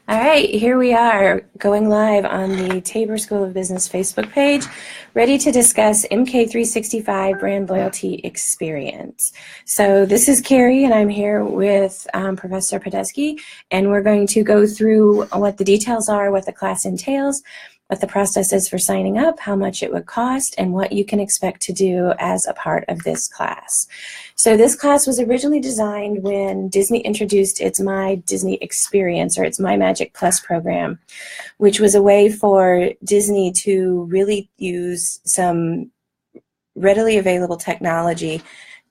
All right, here we are going live on the Tabor School of Business Facebook page, ready to discuss MK365 Brand Loyalty Experience. So this is Carrie, and I'm here with Professor Podesky, and we're going to go through what the details are, what the class entails, what the process is for signing up, how much it would cost, and what you can expect to do as a part of this class. So this class was originally designed when Disney introduced its My Disney Experience, or its My Magic Plus program, which was a way for Disney to really use some readily available technology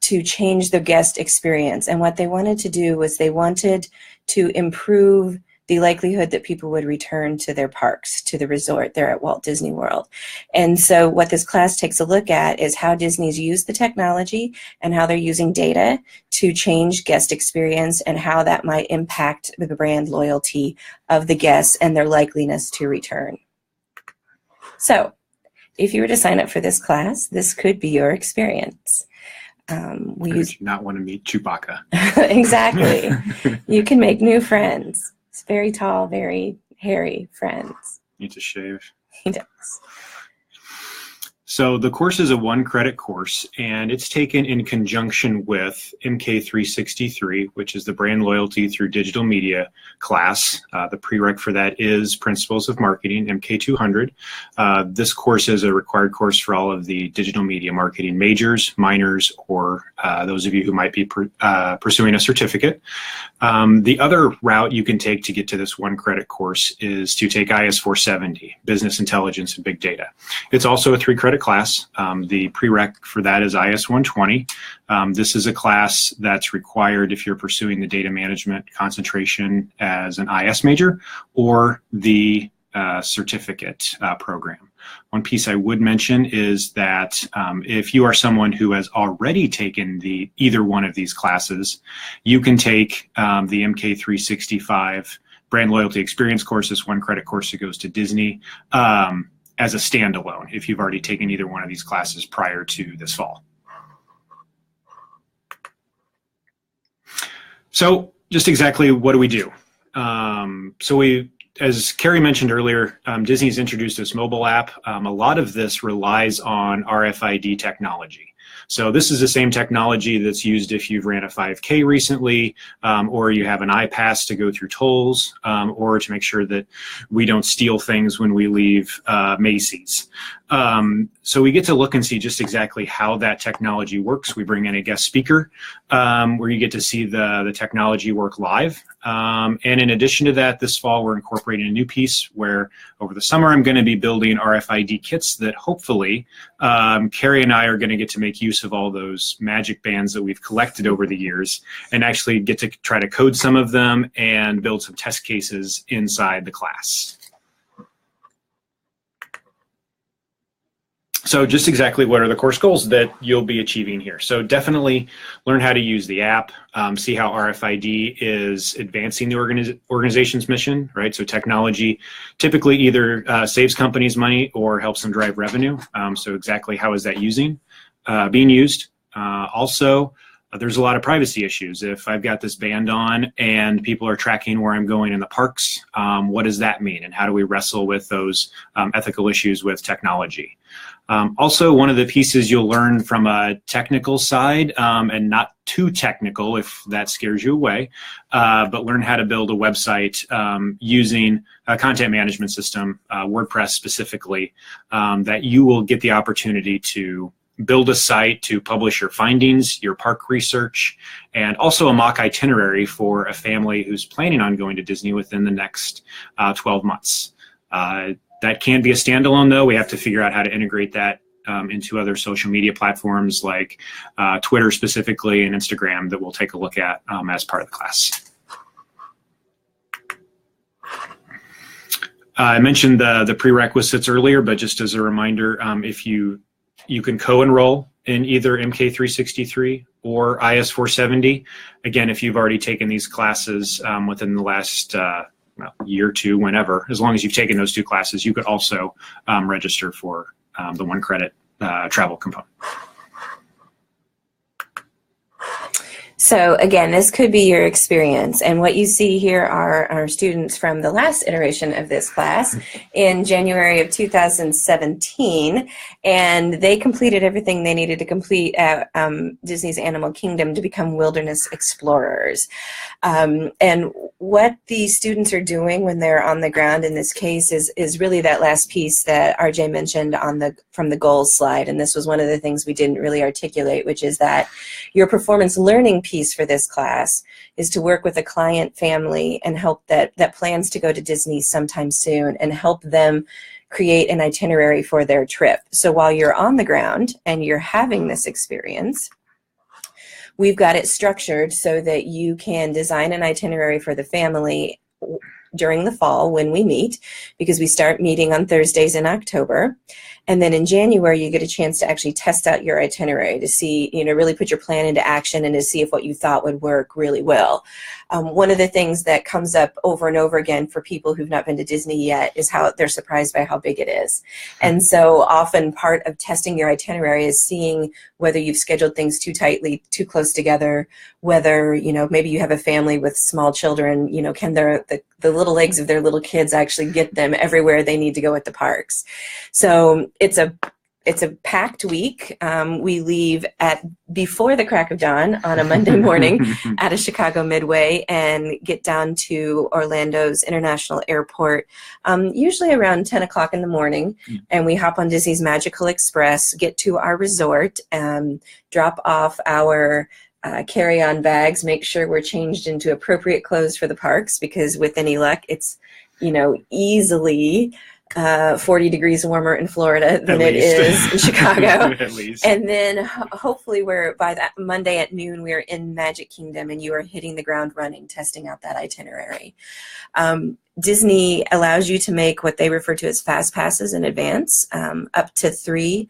to change the guest experience. And what they wanted to do was they wanted to improve the likelihood that people would return to their parks, to the resort there at Walt Disney World. And so what this class takes a look at is how Disney's used the technology and how they're using data to change guest experience and how that might impact the brand loyalty of the guests and their likeliness to return. So if you were to sign up for this class, this could be your experience. You not want to meet Chewbacca. Exactly. You can make new friends. It's very tall, very hairy friends. Needs a shave. He does. So the course is a 1-credit course, and it's taken in conjunction with MK363, which is the Brand Loyalty Through Digital Media class. The prereq for that is Principles of Marketing, MK200. This course is a required course for all of the digital media marketing majors, minors, or those of you who might be pursuing a certificate. The other route you can take to get to this 1-credit course is to take IS 470, Business Intelligence and Big Data. It's also a 3-credit class. The prereq for that is IS 120. This is a class that's required if you're pursuing the data management concentration as an IS major or the certificate program. One piece I would mention is that if you are someone who has already taken either one of these classes, you can take the MK365 Brand Loyalty Experience course, this 1-credit course that goes to Disney, as a standalone if you've already taken either one of these classes prior to this fall. So just exactly what do we do? As Carrie mentioned earlier, Disney's introduced this mobile app. A lot of this relies on RFID technology. So this is the same technology that's used if you've ran a 5K recently, or you have an iPass to go through tolls, or to make sure that we don't steal things when we leave Macy's. So we get to look and see just exactly how that technology works. We bring in a guest speaker where you get to see the technology work live. And in addition to that, this fall we're incorporating a new piece where over the summer I'm going to be building RFID kits that hopefully Carrie and I are going to get to make use of all those magic bands that we've collected over the years and actually get to try to code some of them and build some test cases inside the class. So just exactly what are the course goals that you'll be achieving here? So definitely learn how to use the app, see how RFID is advancing the organization's mission, right? So technology typically either saves companies money or helps them drive revenue. So exactly how is that being used? Also, there's a lot of privacy issues. If I've got this band on and people are tracking where I'm going in the parks, what does that mean? And how do we wrestle with those ethical issues with technology? Also, one of the pieces you'll learn from a technical side, and not too technical if that scares you away, but learn how to build a website using a content management system, WordPress specifically, that you will get the opportunity to build a site to publish your findings, your park research, and also a mock itinerary for a family who's planning on going to Disney within the next 12 months. That can be a standalone, though. We have to figure out how to integrate that into other social media platforms like Twitter specifically and Instagram that we'll take a look at as part of the class. I mentioned the prerequisites earlier, but just as a reminder, if you can co-enroll in either MK363 or IS 470. Again, if you've already taken these classes within the last year or two, whenever, as long as you've taken those 2 classes, you could also register for the 1-credit travel component. So again, this could be your experience. And what you see here are our students from the last iteration of this class in January of 2017. And they completed everything they needed to complete at Disney's Animal Kingdom to become wilderness explorers. And what the students are doing when they're on the ground in this case is really that last piece that RJ mentioned from the goals slide. And this was one of the things we didn't really articulate, which is that your performance learning piece for this class is to work with a client family and help that plans to go to Disney sometime soon and help them create an itinerary for their trip. So while you're on the ground and you're having this experience, we've got it structured so that you can design an itinerary for the family during the fall when we meet, because we start meeting on Thursdays in October. And then in January, you get a chance to actually test out your itinerary to see, really put your plan into action and to see if what you thought would work really well. One of the things that comes up over and over again for people who've not been to Disney yet is how they're surprised by how big it is. And so often part of testing your itinerary is seeing whether you've scheduled things too tightly, too close together, whether, maybe you have a family with small children, can the little legs of their little kids actually get them everywhere they need to go at the parks. So it's a packed week. We leave before the crack of dawn on a Monday morning out of Chicago Midway and get down to Orlando's International Airport, usually around 10 o'clock in the morning. And we hop on Disney's Magical Express, get to our resort, drop off our carry-on bags, make sure we're changed into appropriate clothes for the parks, because with any luck, it's, easily 40 degrees warmer in Florida than it is in Chicago. At least. And then hopefully by that Monday at noon, we're in Magic Kingdom and you are hitting the ground running, testing out that itinerary. Disney allows you to make what they refer to as fast passes in advance, up to 3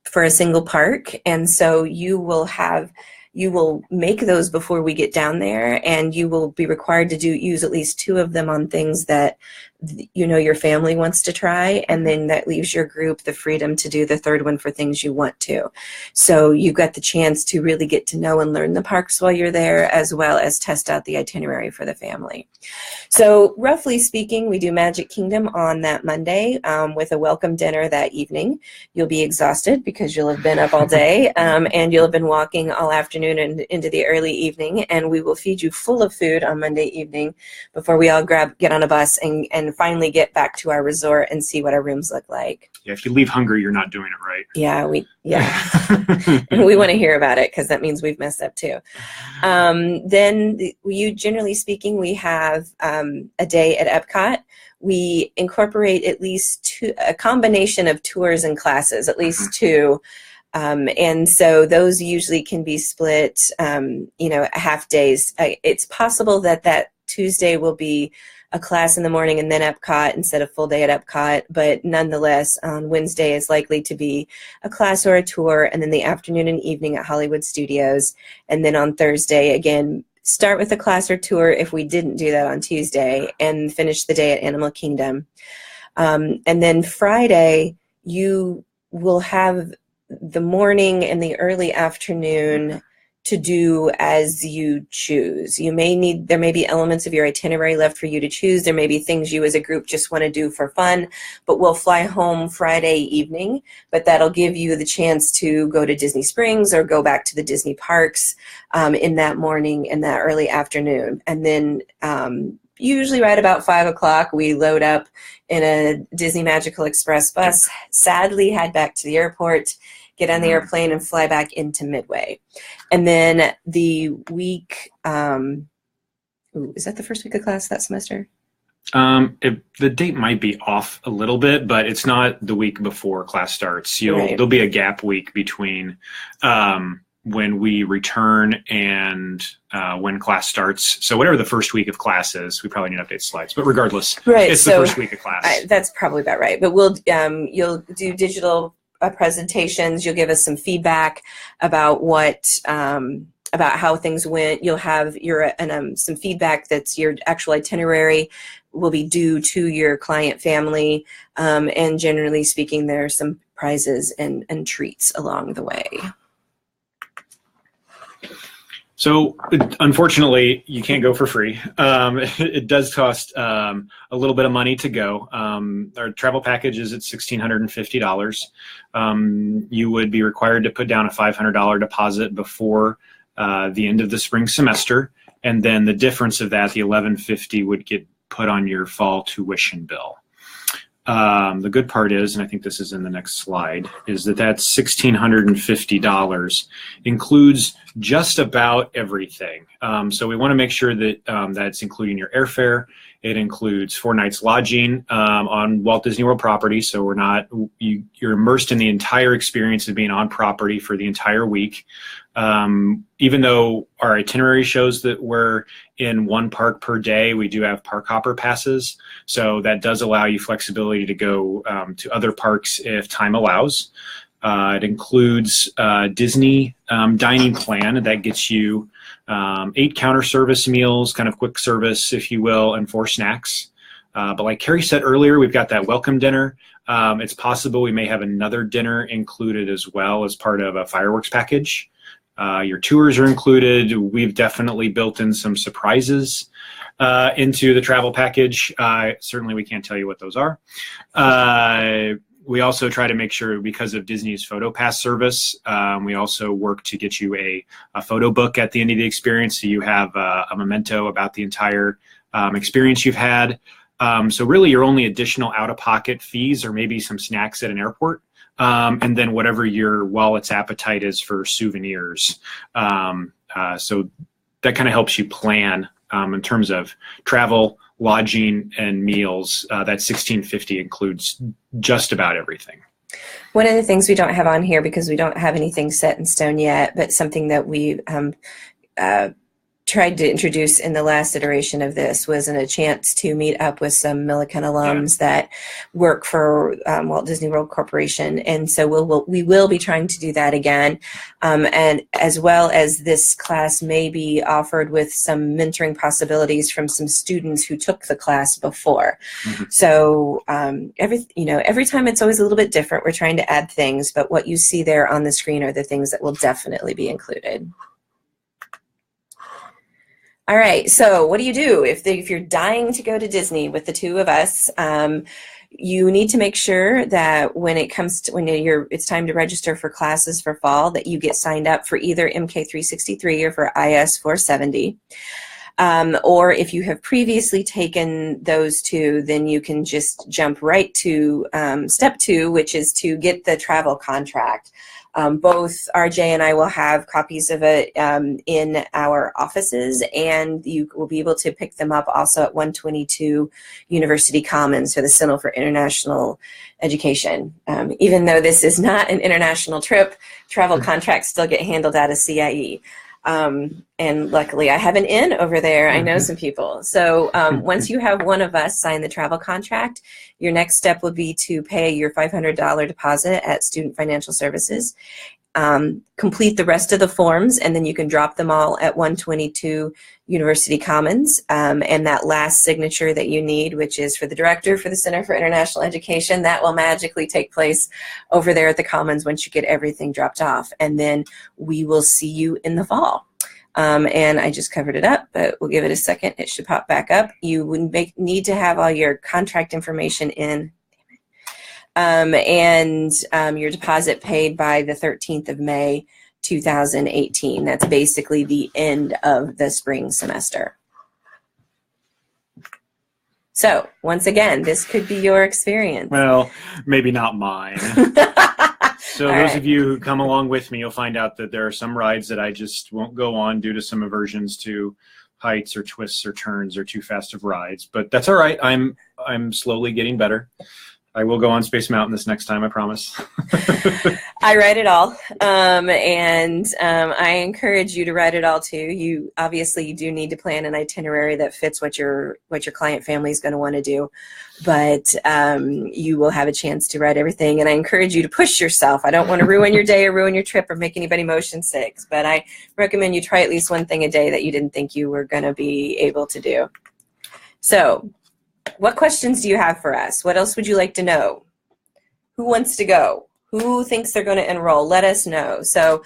for a single park. And so you will make those before we get down there, and you will be required to use at least 2 of them on things that your family wants to try, and then that leaves your group the freedom to do the 3rd one for things you want to. So you've got the chance to really get to know and learn the parks while you're there, as well as test out the itinerary for the family. So roughly speaking, we do Magic Kingdom on that Monday with a welcome dinner that evening. You'll be exhausted because you'll have been up all day and you'll have been walking all afternoon and into the early evening, and we will feed you full of food on Monday evening before we all get on a bus and finally get back to our resort and see what our rooms look like. Yeah, if you leave hungry, you're not doing it right. Yeah. And we want to hear about it because that means we've messed up too. Then generally speaking, we have a day at Epcot. We incorporate at least a combination of tours and classes, at least 2. And so those usually can be split, half days. It's possible that Tuesday will be a class in the morning and then Epcot instead of full day at Epcot, but nonetheless, on Wednesday is likely to be a class or a tour, and then the afternoon and evening at Hollywood Studios. And then on Thursday, again, start with a class or tour if we didn't do that on Tuesday, and finish the day at Animal Kingdom. And then Friday, you will have the morning and the early afternoon to do as you choose. There may be elements of your itinerary left for you to choose. There may be things you as a group just want to do for fun, but we'll fly home Friday evening, but that'll give you the chance to go to Disney Springs or go back to the Disney parks in that morning and that early afternoon. And then usually right about 5 o'clock, we load up in a Disney Magical Express bus, sadly head back to the airport, get on the airplane and fly back into Midway. And then the week, is that the first week of class that semester? The date might be off a little bit, but it's not the week before class starts. There'll be a gap week between when we return and when class starts. So whatever the first week of class is, we probably need to update slides. But regardless, it's the first week of class. That's probably about right. But you'll do digital presentations. You'll give us some feedback about about how things went. You'll have some feedback that's your actual itinerary will be due to your client family. And generally speaking, there are some prizes and treats along the way. So unfortunately, you can't go for free. It does cost a little bit of money to go. Our travel package is at $1,650. You would be required to put down a $500 deposit before the end of the spring semester, and then the difference of that, the $1,150, would get put on your fall tuition bill. The good part is, and I think this is in the next slide, is that $1,650 includes just about everything. So we want to make sure that that's including your airfare. It includes 4 nights lodging on Walt Disney World property. So you're immersed in the entire experience of being on property for the entire week. Even though our itinerary shows that we're in 1 park per day, we do have park hopper passes. So that does allow you flexibility to go to other parks if time allows. It includes Disney dining plan that gets you 8 counter service meals, kind of quick service, if you will, and 4 snacks. But like Carrie said earlier, we've got that welcome dinner. It's possible we may have another dinner included as well as part of a fireworks package. Your tours are included. We've definitely built in some surprises into the travel package. Certainly we can't tell you what those are. We also try to make sure, because of Disney's PhotoPass service, we also work to get you a photo book at the end of the experience, so you have a memento about the entire experience you've had. So really your only additional out-of-pocket fees are maybe some snacks at an airport, and then whatever your wallet's appetite is for souvenirs. So that kind of helps you plan in terms of travel, lodging, and meals. That $1,650 includes just about everything. One of the things we don't have on here, because we don't have anything set in stone yet, but something that we tried to introduce in the last iteration of this, was a chance to meet up with some Milliken alums that work for Walt Disney World Corporation, and so we will be trying to do that again, and as well as this class may be offered with some mentoring possibilities from some students who took the class before. Mm-hmm. So every time it's always a little bit different. We're trying to add things, but what you see there on the screen are the things that will definitely be included. All right, so what do you do if you're dying to go to Disney with the 2 of us? You need to make sure that when it's time to register for classes for fall, that you get signed up for either MK363 or for IS 470. Or if you have previously taken those 2, then you can just jump right to step 2, which is to get the travel contract. Both RJ and I will have copies of it in our offices, and you will be able to pick them up also at 122 University Commons for the Center for International Education. Even though this is not an international trip, travel contracts still get handled out of CIE. And luckily I have an in over there. I know some people. So once you have one of us sign the travel contract, your next step would be to pay your $500 deposit at Student Financial Services, complete the rest of the forms, and then you can drop them all at 122 University Commons. And that last signature that you need, which is for the director for the Center for International Education, that will magically take place over there at the Commons once you get everything dropped off. And then we will see you in the fall. And I just covered it up, but we'll give it a second. It should pop back up. You would need to have all your contract information in, and your deposit paid by the 13th of May, 2018. That's basically the end of the spring semester. So once again, this could be your experience. Well, maybe not mine. So all those right. of you who come along with me, you'll find out that there are some rides that I just won't go on due to some aversions to heights or twists or turns or too fast of rides. But that's all right. I'm slowly getting better. I will go on Space Mountain this next time, I promise. I write it all, and I encourage you to write it all too. You do need to plan an itinerary that fits what your client family is going to want to do, but you will have a chance to write everything, and I encourage you to push yourself. I don't want to ruin your day or ruin your trip or make anybody motion sick, but I recommend you try at least one thing a day that you didn't think you were going to be able to do. So, what questions do you have for us? What else would you like to know? Who wants to go? Who thinks they're going to enroll? Let us know. So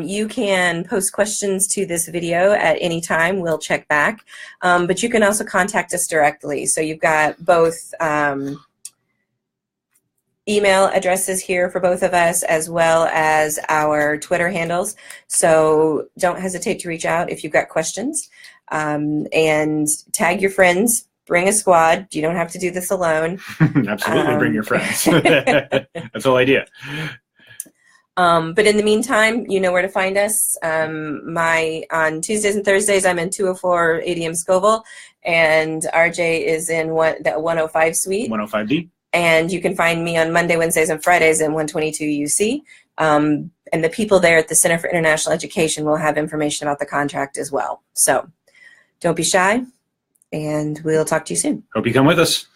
you can post questions to this video at any time. We'll check back. But you can also contact us directly. So you've got both email addresses here for both of us, as well as our Twitter handles. So don't hesitate to reach out if you've got questions. And tag your friends. Bring a squad. You don't have to do this alone. Absolutely, bring your friends. That's the whole idea. But in the meantime, you know where to find us. On Tuesdays and Thursdays, I'm in 204 ADM Scoville, and RJ is in the 105 suite. 105D. And you can find me on Monday, Wednesdays, and Fridays in 122 UC. And the people there at the Center for International Education will have information about the contract as well. So don't be shy. And we'll talk to you soon. Hope you come with us.